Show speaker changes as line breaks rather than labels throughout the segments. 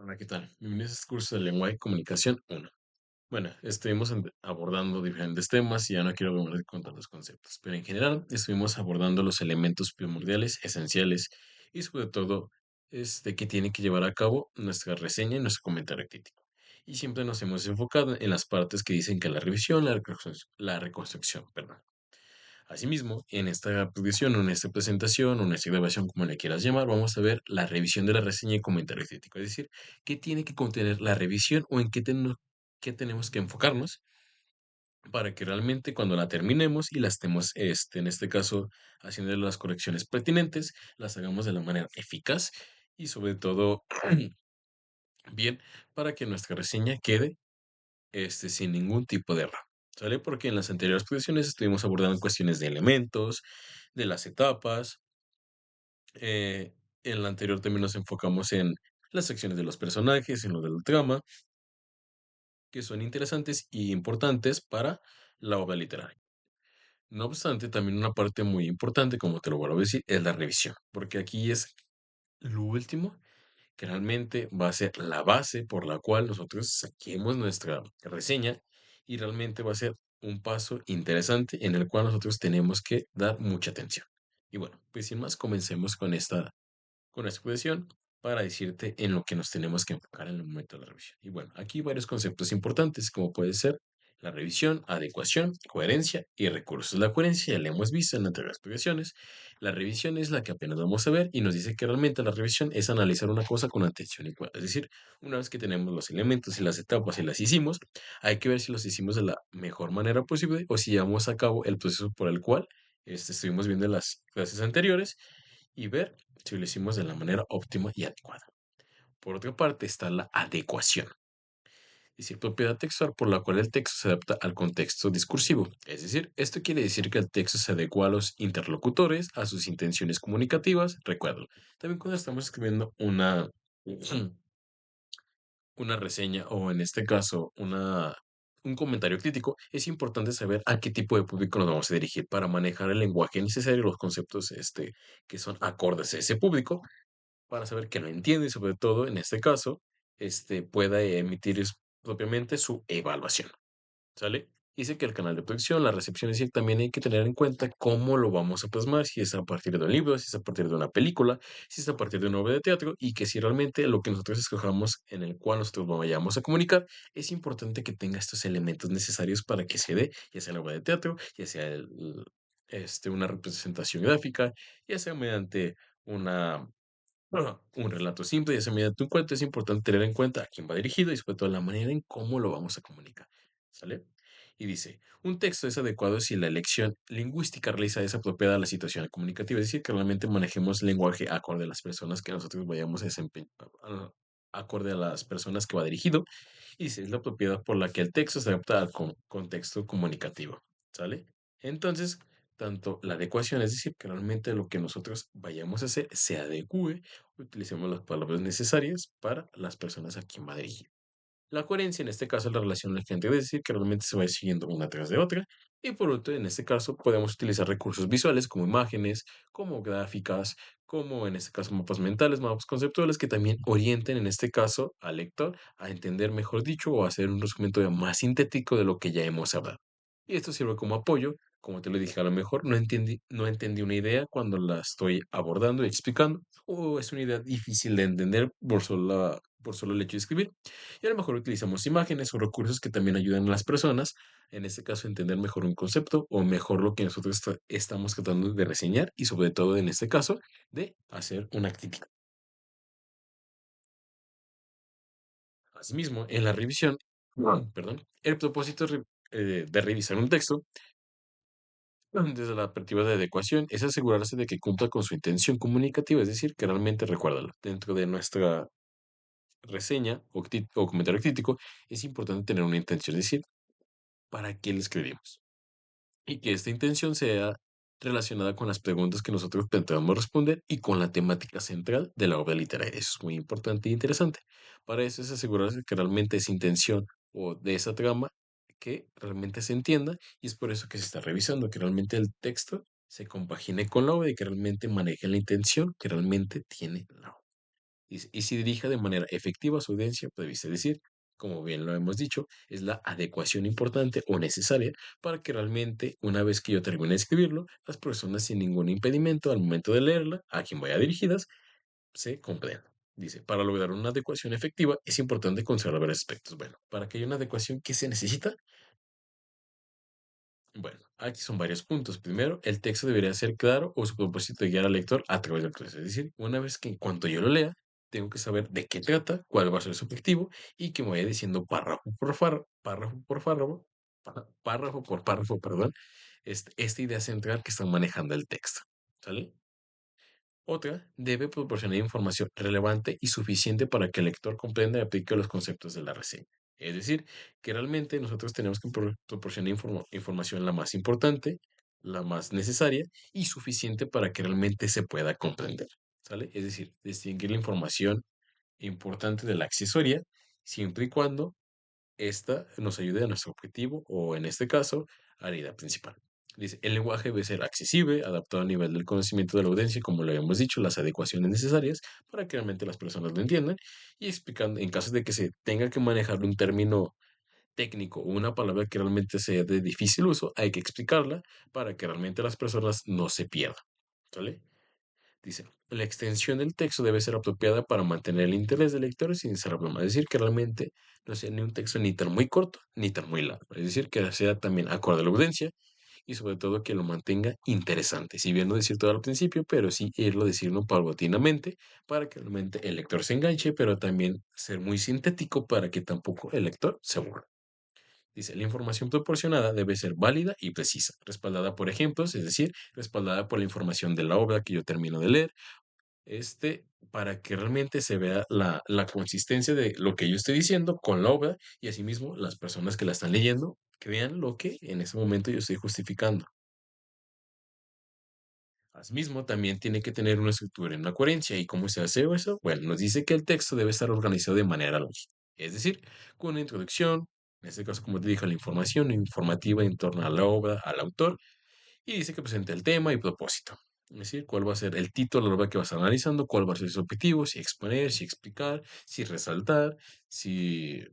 Hola, ¿qué tal? Bienvenidos a este curso de lenguaje y comunicación 1. Bueno, estuvimos abordando diferentes temas y ya no quiero volver con tantos conceptos, pero en general estuvimos abordando los elementos primordiales, esenciales y sobre todo que tiene que llevar a cabo nuestra reseña y nuestro comentario crítico. Y siempre nos hemos enfocado en las partes que dicen que la revisión, la reconstrucción, perdón. Asimismo, en esta producción, o en esta presentación, o en esta grabación, como le quieras llamar, vamos a ver la revisión de la reseña y comentario crítico. Es decir, qué tiene que contener la revisión o en qué tenemos que enfocarnos para que realmente cuando la terminemos y la estemos, en este caso, haciendo las correcciones pertinentes, las hagamos de la manera eficaz y sobre todo bien para que nuestra reseña quede sin ningún tipo de error. ¿Sale? Porque en las anteriores posiciones estuvimos abordando cuestiones de elementos, de las etapas. eh, en la anterior también nos enfocamos en las secciones de los personajes, en lo del trama, que son interesantes y importantes para la obra literaria. No obstante, también una parte muy importante, como te lo vuelvo a decir, es la revisión, porque aquí es lo último que realmente va a ser la base por la cual nosotros saquemos nuestra reseña y realmente va a ser un paso interesante en el cual nosotros tenemos que dar mucha atención. Y bueno, pues sin más, comencemos con esta expresión para decirte en lo que nos tenemos que enfocar en el momento de la revisión. Y bueno, aquí varios conceptos importantes, como puede ser la revisión, adecuación, coherencia y recursos. La coherencia ya la hemos visto en anteriores explicaciones. La revisión es la que apenas vamos a ver y nos dice que realmente la revisión es analizar una cosa con atención y cuidado. Es decir, una vez que tenemos los elementos y las etapas y las hicimos, hay que ver si los hicimos de la mejor manera posible o si llevamos a cabo el proceso por el cual estuvimos viendo en las clases anteriores y ver si lo hicimos de la manera óptima y adecuada. Por otra parte está la adecuación, es decir, propiedad textual por la cual el texto se adapta al contexto discursivo. Es decir, esto quiere decir que el texto se adecua a los interlocutores, a sus intenciones comunicativas. Recuerdo, también cuando estamos escribiendo una reseña o en este caso un comentario crítico, es importante saber a qué tipo de público nos vamos a dirigir para manejar el lenguaje necesario, los conceptos que son acordes a ese público para saber que lo entiende y sobre todo, en este caso, pueda emitir propiamente su evaluación, ¿sale? Dice que el canal de producción, la recepción, es decir, también hay que tener en cuenta cómo lo vamos a plasmar, si es a partir de un libro, si es a partir de una película, si es a partir de una obra de teatro, y que si realmente lo que nosotros escojamos en el cual nosotros vayamos a comunicar, es importante que tenga estos elementos necesarios para que se dé, ya sea la obra de teatro, ya sea una representación gráfica, ya sea mediante una un relato simple, ya sea mediante un cuento, es importante tener en cuenta a quién va dirigido y sobre todo la manera en cómo lo vamos a comunicar. ¿Sale? Y dice, un texto es adecuado si la elección lingüística realiza es apropiada a la situación comunicativa, es decir, que realmente manejemos lenguaje acorde a las personas que nosotros vayamos a desempeñar, acorde a las personas que va dirigido, y dice, es la propiedad por la que el texto se adapta al contexto comunicativo. ¿Sale? Entonces, tanto la adecuación, es decir, que realmente lo que nosotros vayamos a hacer se adecue, utilicemos las palabras necesarias para las personas a quien va dirigido. La coherencia, en este caso, es la relación entre, es decir, que realmente se va siguiendo una tras de otra. Y por último, en este caso, podemos utilizar recursos visuales como imágenes, como gráficas, como en este caso mapas mentales, mapas conceptuales, que también orienten, en este caso, al lector a entender, mejor dicho, o a hacer un resumen todavía más sintético de lo que ya hemos hablado. Y esto sirve como apoyo, como te lo dije, a lo mejor no entendí una idea cuando la estoy abordando y explicando, o es una idea difícil de entender por solo el hecho de escribir. Y a lo mejor utilizamos imágenes o recursos que también ayudan a las personas, en este caso, a entender mejor un concepto o mejor lo que nosotros estamos tratando de reseñar y sobre todo, en este caso, de hacer una crítica. Asimismo, en la revisión, perdón, el propósito de revisar un texto desde la perspectiva de adecuación es asegurarse de que cumpla con su intención comunicativa, es decir, que realmente recuérdalo. Dentro de nuestra reseña o comentario crítico, es importante tener una intención, es decir, ¿para qué le escribimos? Y que esta intención sea relacionada con las preguntas que nosotros pretendamos responder y con la temática central de la obra literaria. Eso es muy importante e interesante. Para eso es asegurarse que realmente esa intención o de esa trama que realmente se entienda y es por eso que se está revisando, que realmente el texto se compagine con la obra y que realmente maneje la intención que realmente tiene la obra. Y si dirija de manera efectiva a su audiencia, pues es decir, como bien lo hemos dicho, es la adecuación importante o necesaria para que realmente, una vez que yo termine de escribirlo, las personas sin ningún impedimento al momento de leerla, a quien vaya dirigidas, se comprendan. Dice, para lograr una adecuación efectiva es importante considerar varios aspectos. Bueno, para que haya una adecuación, ¿qué se necesita? Bueno, aquí son varios puntos. Primero, el texto debería ser claro o su propósito de guiar al lector a través del texto. Es decir, una vez que en cuanto yo lo lea, tengo que saber de qué trata, cuál va a ser su objetivo y que me vaya diciendo párrafo por párrafo, perdón, esta idea central que están manejando el texto. ¿Sale? Otra, debe proporcionar información relevante y suficiente para que el lector comprenda y aplique los conceptos de la reseña. Es decir, que realmente nosotros tenemos que proporcionar información la más importante, la más necesaria y suficiente para que realmente se pueda comprender. ¿Sale? Es decir, distinguir la información importante de la accesoria siempre y cuando esta nos ayude a nuestro objetivo o, en este caso, a la idea principal. Dice, el lenguaje debe ser accesible, adaptado al nivel del conocimiento de la audiencia, como lo habíamos dicho, las adecuaciones necesarias para que realmente las personas lo entiendan y explicando, en caso de que se tenga que manejar un término técnico o una palabra que realmente sea de difícil uso, hay que explicarla para que realmente las personas no se pierdan. ¿Sale? Dice, la extensión del texto debe ser apropiada para mantener el interés del lector sin ser abrumado. Es decir, que realmente no sea ni un texto ni tan muy corto ni tan muy largo. Es decir, que sea también acorde a la audiencia y sobre todo que lo mantenga interesante. Si bien no decir todo al principio, pero sí irlo diciendo paulatinamente para que realmente el lector se enganche, pero también ser muy sintético para que tampoco el lector se aburra. Dice, la información proporcionada debe ser válida y precisa, respaldada por ejemplos, es decir, respaldada por la información de la obra que yo termino de leer, para que realmente se vea la consistencia de lo que yo estoy diciendo con la obra y asimismo las personas que la están leyendo que vean lo que en ese momento yo estoy justificando. Asimismo, también tiene que tener una estructura y una coherencia. ¿Y cómo se hace eso? Bueno, nos dice que el texto debe estar organizado de manera lógica, es decir, con una introducción, en este caso, como te dije, la información informativa en torno a la obra, al autor, y dice que presente el tema y propósito. Es decir, cuál va a ser el título de la obra que vas a estar analizando, cuál va a ser su objetivo, si exponer, si explicar, si resaltar, si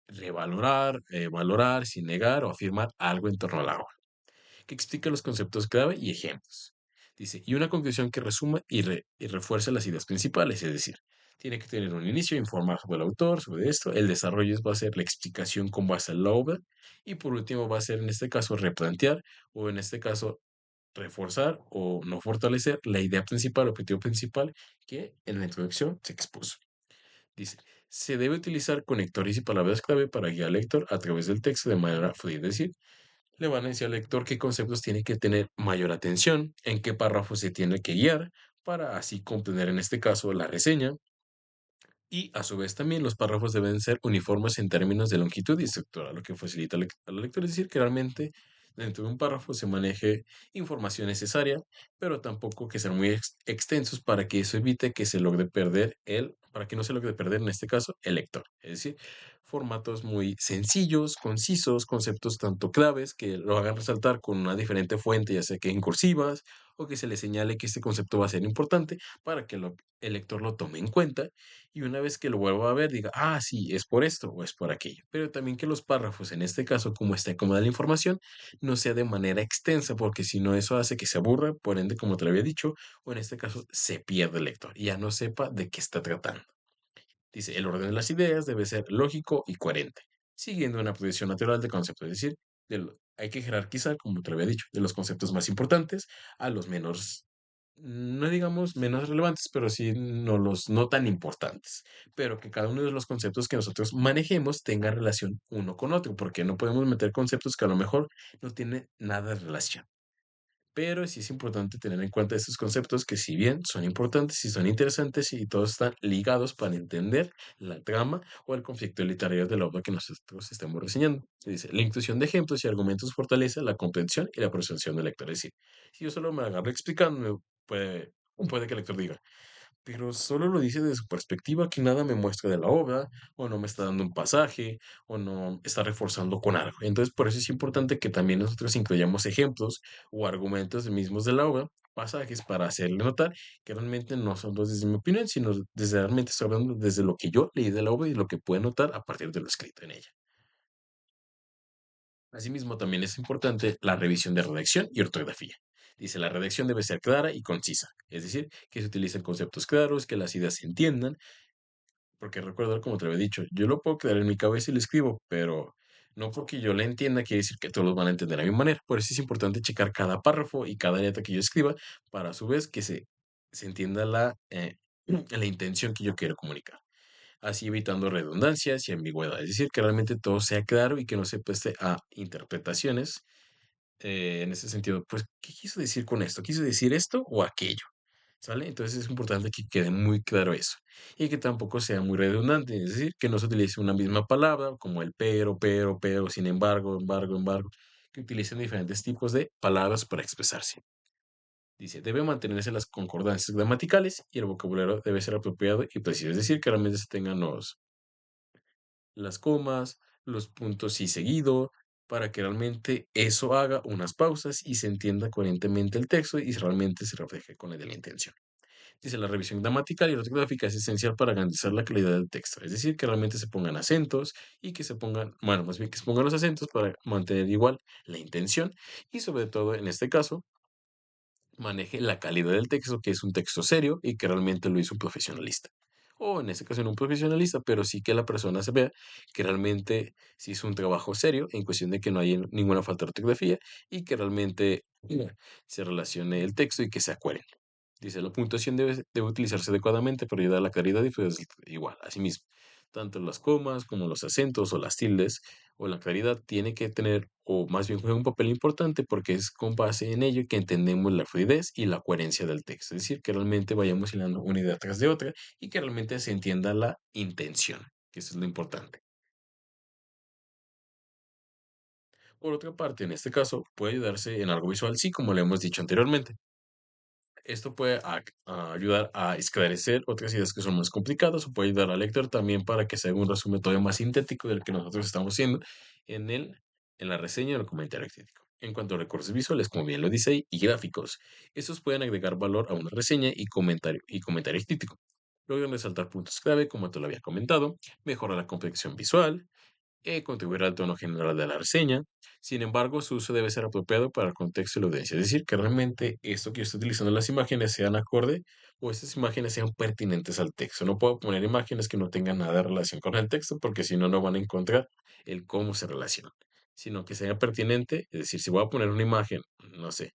revalorar, valorar, si negar o afirmar algo en torno a la obra, que explica los conceptos clave y ejemplos. Dice, y una conclusión que resuma y refuerce las ideas principales, es decir, tiene que tener un inicio, informar sobre el autor, sobre esto, el desarrollo va a ser la explicación con base en la obra, y por último va a ser en este caso replantear, o en este caso reforzar o no fortalecer la idea principal, objetivo principal que en la introducción se expuso. Dice, se debe utilizar conectores y palabras clave para guiar al lector a través del texto de manera fluida, es decir, le van a decir al lector qué conceptos tiene que tener mayor atención, en qué párrafo se tiene que guiar, para así comprender en este caso la reseña, y a su vez también los párrafos deben ser uniformes en términos de longitud y estructura, lo que facilita a la lectura. Es decir, que realmente dentro de un párrafo se maneje información necesaria, pero tampoco que sean muy extensos para que eso evite que se logre perder para que no se logre perder en este caso el lector. Es decir, formatos muy sencillos, concisos, conceptos tanto claves que lo hagan resaltar con una diferente fuente, ya sea que en cursivas o que se le señale que este concepto va a ser importante para que el lector lo tome en cuenta y una vez que lo vuelva a ver diga, ah, sí, es por esto o es por aquello. Pero también que los párrafos, en este caso, como está acomodada la información, no sea de manera extensa, porque si no, eso hace que se aburra, por ende, como te lo había dicho, o en este caso, se pierde el lector y ya no sepa de qué está tratando. Dice, el orden de las ideas debe ser lógico y coherente, siguiendo una progresión natural de conceptos, es decir, hay que jerarquizar, como te lo había dicho, de los conceptos más importantes a los menos, no digamos menos relevantes, pero sí no los no tan importantes, pero que cada uno de los conceptos que nosotros manejemos tenga relación uno con otro, porque no podemos meter conceptos que a lo mejor no tienen nada de relación. Pero sí es importante tener en cuenta estos conceptos que si bien son importantes y son interesantes y todos están ligados para entender la trama o el conflicto literario de la obra que nosotros estamos reseñando. Dice, la inclusión de ejemplos y argumentos fortalece la comprensión y la percepción del lector. Es decir, si yo solo me agarro explicando, puede que el lector diga, pero solo lo dice desde su perspectiva que nada me muestra de la obra, o no me está dando un pasaje, o no está reforzando con algo. Entonces, por eso es importante que también nosotros incluyamos ejemplos o argumentos mismos de la obra pasajes para hacerle notar que realmente no son dos desde mi opinión, sino desde realmente estoy hablando desde lo que yo leí de la obra y lo que puede notar a partir de lo escrito en ella. Asimismo, también es importante la revisión de redacción y ortografía. Dice, la redacción debe ser clara y concisa, es decir, que se utilicen conceptos claros, que las ideas se entiendan, porque recuerdo, como te lo he dicho, yo lo puedo quedar en mi cabeza y lo escribo, pero no porque yo la entienda quiere decir que todos lo van a entender de la misma manera. Por eso es importante checar cada párrafo y cada letra que yo escriba para a su vez que se entienda la intención que yo quiero comunicar, así evitando redundancias y ambigüedad. Es decir, que realmente todo sea claro y que no se preste a interpretaciones. En ese sentido, pues, ¿qué quiso decir con esto? ¿Quiso decir esto o aquello? ¿Sale? Entonces es importante que quede muy claro eso y que tampoco sea muy redundante, es decir, que no se utilice una misma palabra como el pero, sin embargo, embargo, que utilicen diferentes tipos de palabras para expresarse. Dice, debe mantenerse las concordancias gramaticales y el vocabulario debe ser apropiado y preciso, es decir, que realmente se tengan las comas, los puntos y seguido, para que realmente eso haga unas pausas y se entienda coherentemente el texto y realmente se refleje con el de la intención. Dice, la revisión gramatical y ortográfica es esencial para garantizar la calidad del texto, es decir, que realmente se pongan acentos y que se pongan, bueno, más bien que se pongan los acentos para mantener igual la intención y sobre todo en este caso maneje la calidad del texto, que es un texto serio y que realmente lo hizo un profesionalista. O en este caso no un profesionalista, pero sí que la persona se vea que realmente se hizo un trabajo serio en cuestión de que no haya ninguna falta de ortografía y que realmente se relacione el texto y que sea coherente. Dice, la puntuación debe utilizarse adecuadamente para ayudar a la claridad y pues igual, asimismo, tanto las comas como los acentos o las tildes o la claridad tiene que tener, o más bien juega un papel importante porque es con base en ello que entendemos la fluidez y la coherencia del texto. Es decir, que realmente vayamos hilando una idea tras de otra y que realmente se entienda la intención, que eso es lo importante. Por otra parte, en este caso, puede ayudarse en algo visual, sí, como le hemos dicho anteriormente. Esto puede ayudar a esclarecer otras ideas que son más complicadas o puede ayudar al lector también para que se haga un resumen todavía más sintético del que nosotros estamos haciendo en en la reseña o el comentario crítico. En cuanto a recursos visuales, como bien lo dice ahí, y gráficos, estos pueden agregar valor a una reseña y comentario crítico. Logran resaltar puntos clave, como te lo había comentado, mejora la comprensión visual, contribuir al tono general de la reseña. Sin embargo, su uso debe ser apropiado para el contexto y la audiencia. Es decir, que realmente esto que yo estoy utilizando las imágenes sean acorde o estas imágenes sean pertinentes al texto. No puedo poner imágenes que no tengan nada de relación con el texto porque si no, no van a encontrar el cómo se relacionan, sino que sea pertinente. Es decir, si voy a poner una imagen, no sé,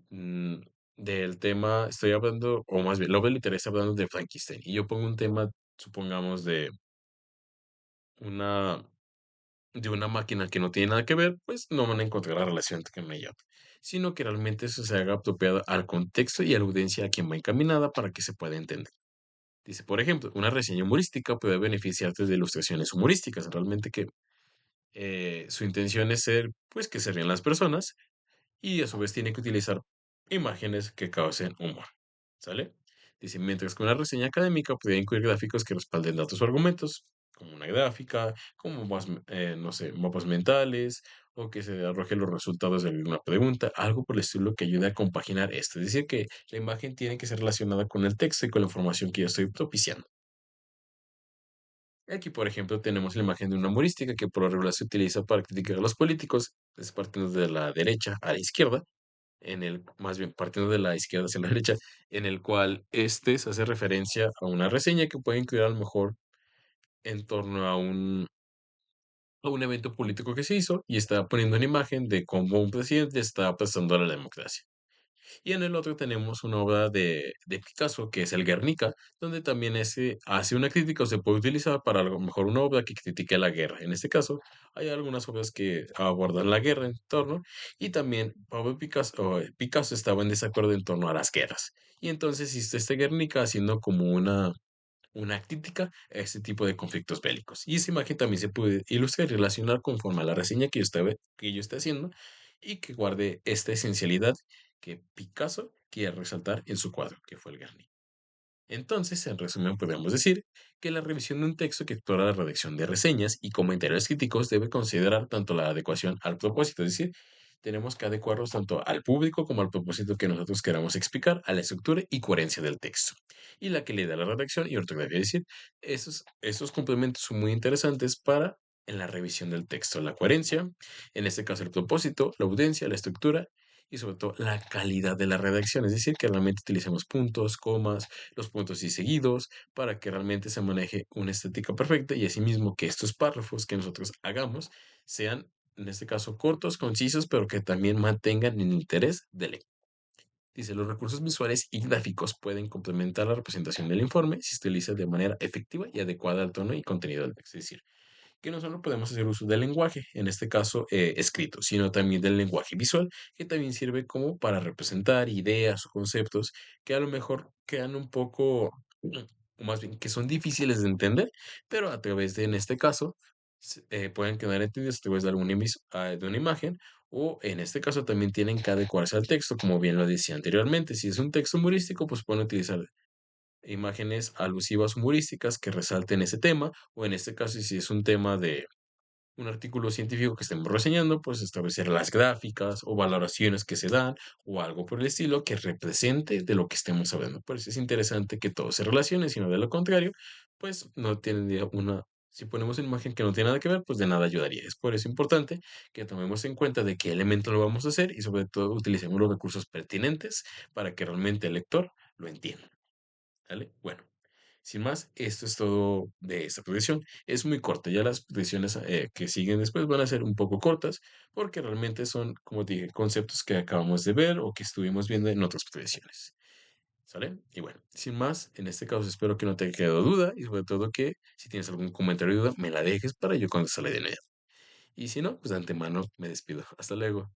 mm, del tema, estoy hablando, o más bien, Lovell Literary está hablando de Frankenstein y yo pongo un tema, supongamos, una de una máquina que no tiene nada que ver, pues no van a encontrar la relación con ella, sino que realmente eso se haga apropiado al contexto y a la audiencia a quien va encaminada para que se pueda entender. Dice, por ejemplo, una reseña humorística puede beneficiarte de ilustraciones humorísticas, realmente que su intención es ser, pues, que se rían las personas y a su vez tiene que utilizar imágenes que causen humor, ¿sale? Dice, mientras que una reseña académica puede incluir gráficos que respalden datos o argumentos, como una gráfica, como más, no sé, mapas mentales, o que se arroje los resultados de alguna pregunta, algo por el estilo que ayude a compaginar esto. Es decir, que la imagen tiene que ser relacionada con el texto y con la información que yo estoy propiciando. Aquí, por ejemplo, tenemos la imagen de una humorística que por lo regular se utiliza para criticar a los políticos, es partiendo de la derecha a la izquierda, más bien partiendo de la izquierda hacia la derecha, en el cual este se hace referencia a una reseña que puede incluir a lo mejor en torno a un evento político que se hizo y está poniendo una imagen de cómo un presidente está aplastando a la democracia. Y en el otro tenemos una obra de Picasso, que es el Guernica, donde también ese hace una crítica o se puede utilizar para a lo mejor una obra que critique la guerra. En este caso, hay algunas obras que abordan la guerra en torno, y también Pablo Picasso, Picasso estaba en desacuerdo en torno a las guerras. Y entonces hizo este Guernica haciendo como una crítica a este tipo de conflictos bélicos. Y esa imagen también se puede ilustrar y relacionar conforme a la reseña que yo esté haciendo y que guarde esta esencialidad que Picasso quiere resaltar en su cuadro, que fue el Guernica. Entonces, en resumen, podemos decir que la revisión de un texto que explora la redacción de reseñas y comentarios críticos debe considerar tanto la adecuación al propósito, es decir, tenemos que adecuarlos tanto al público como al propósito que nosotros queramos explicar, a la estructura y coherencia del texto. Y la que le da la redacción y ortografía, es decir, esos complementos son muy interesantes para en la revisión del texto, la coherencia, en este caso el propósito, la audiencia, la estructura y sobre todo la calidad de la redacción, es decir, que realmente utilicemos puntos, comas, los puntos y seguidos para que realmente se maneje una estética perfecta y asimismo que estos párrafos que nosotros hagamos sean, en este caso, cortos, concisos, pero que también mantengan el interés del lector. Dice, los recursos visuales y gráficos pueden complementar la representación del informe si se utiliza de manera efectiva y adecuada al tono y contenido del texto. Es decir, que no solo podemos hacer uso del lenguaje, en este caso escrito, sino también del lenguaje visual, que también sirve como para representar ideas o conceptos que a lo mejor quedan un poco, o más bien, que son difíciles de entender, pero a través de, en este caso, pueden quedar entendidos a través de de una imagen, o en este caso también tienen que adecuarse al texto, como bien lo decía anteriormente. Si es un texto humorístico, pues pueden utilizar imágenes alusivas humorísticas que resalten ese tema, o en este caso, si es un tema de un artículo científico que estemos reseñando, pues establecer las gráficas o valoraciones que se dan o algo por el estilo que represente de lo que estemos hablando. Por eso es interesante que todo se relacione, sino de lo contrario, pues no tiene si ponemos una imagen que no tiene nada que ver, pues de nada ayudaría. Es por eso importante que tomemos en cuenta de qué elemento lo vamos a hacer y sobre todo utilicemos los recursos pertinentes para que realmente el lector lo entienda. ¿Vale? Bueno, sin más, esto es todo de esta predicción. Es muy corta, ya las predicciones que siguen después van a ser un poco cortas porque realmente son, como te dije, conceptos que acabamos de ver o que estuvimos viendo en otras predicciones. ¿Sale? Y bueno, sin más, en este caso espero que no te haya quedado duda y sobre todo que si tienes algún comentario o duda, me la dejes para yo contestarle de inmediato. Y si no, pues de antemano me despido. Hasta luego.